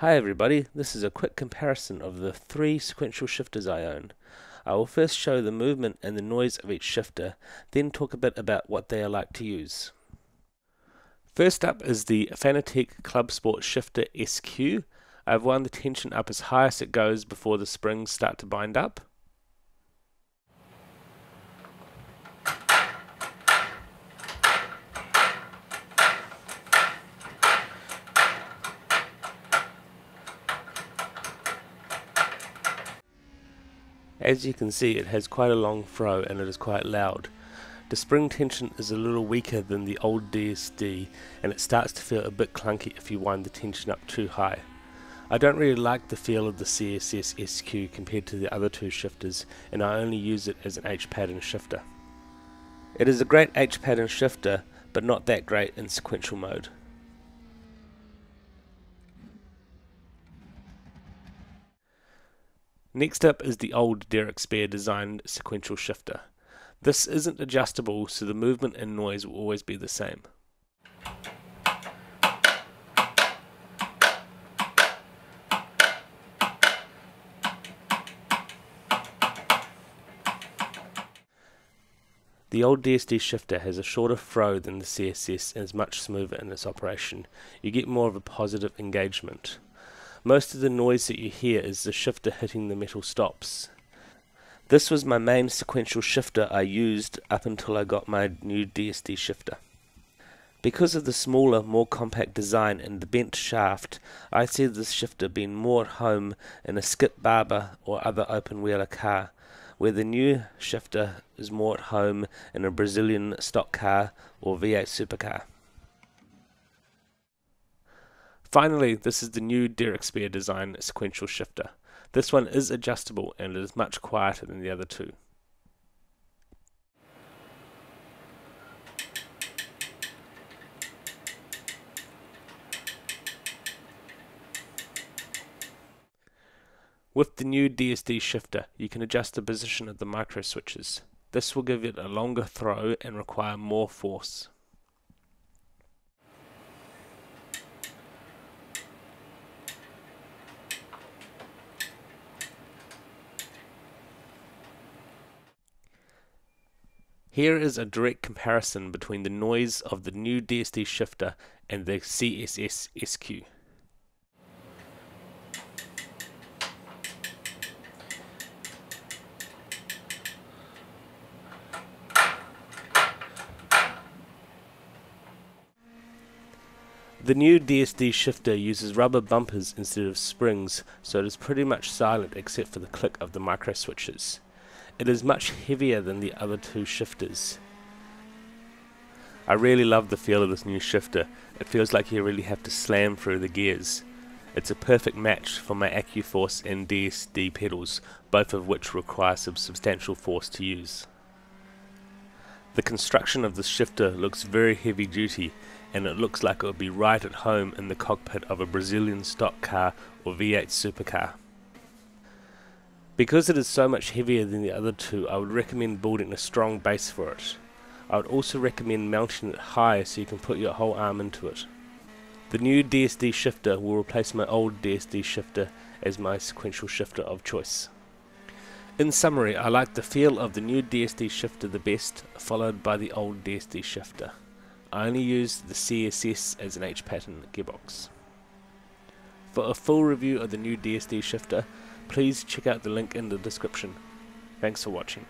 Hi everybody, this is a quick comparison of the 3 sequential shifters I own. I will first show the movement and the noise of each shifter, then talk a bit about what they are like to use. First up is the Fanatec Clubsport Shifter SQ. I've wound the tension up as high as it goes before the springs start to bind up. As you can see, it has quite a long throw and it is quite loud. The spring tension is a little weaker than the old DSD and it starts to feel a bit clunky if you wind the tension up too high. I don't really like the feel of the CSS SQ compared to the other two shifters, and I only use it as an H-pattern shifter. It is a great H-pattern shifter, but not that great in sequential mode. Next up is the old Derek Spear designed sequential shifter. This isn't adjustable, so the movement and noise will always be the same. The old DSD shifter has a shorter throw than the CSS and is much smoother in its operation. You get more of a positive engagement. Most of the noise that you hear is the shifter hitting the metal stops. This was my main sequential shifter I used up until I got my new DSD shifter. Because of the smaller, more compact design and the bent shaft, I see this shifter being more at home in a skip barber or other open-wheeler car, where the new shifter is more at home in a Brazilian stock car or V8 supercar. Finally, this is the new Derek Spear design sequential shifter. This one is adjustable and it is much quieter than the other two. With the new DSD shifter, you can adjust the position of the micro switches. This will give it a longer throw and require more force. Here is a direct comparison between the noise of the new DSD shifter and the CSS SQ. The new DSD shifter uses rubber bumpers instead of springs, so it is pretty much silent except for the click of the micro switches. It is much heavier than the other two shifters. I really love the feel of this new shifter. It feels like you really have to slam through the gears. It's a perfect match for my Accuforce and DSD pedals, both of which require some substantial force to use. The construction of this shifter looks very heavy duty, and it looks like it would be right at home in the cockpit of a Brazilian stock car or V8 supercar. Because it is so much heavier than the other two, I would recommend building a strong base for it. I would also recommend mounting it high so you can put your whole arm into it. The new DSD shifter will replace my old DSD shifter as my sequential shifter of choice. In summary, I like the feel of the new DSD shifter the best, followed by the old DSD shifter. I only use the CSS as an H-pattern gearbox. For a full review of the new DSD shifter, please check out the link in the description. Thanks for watching.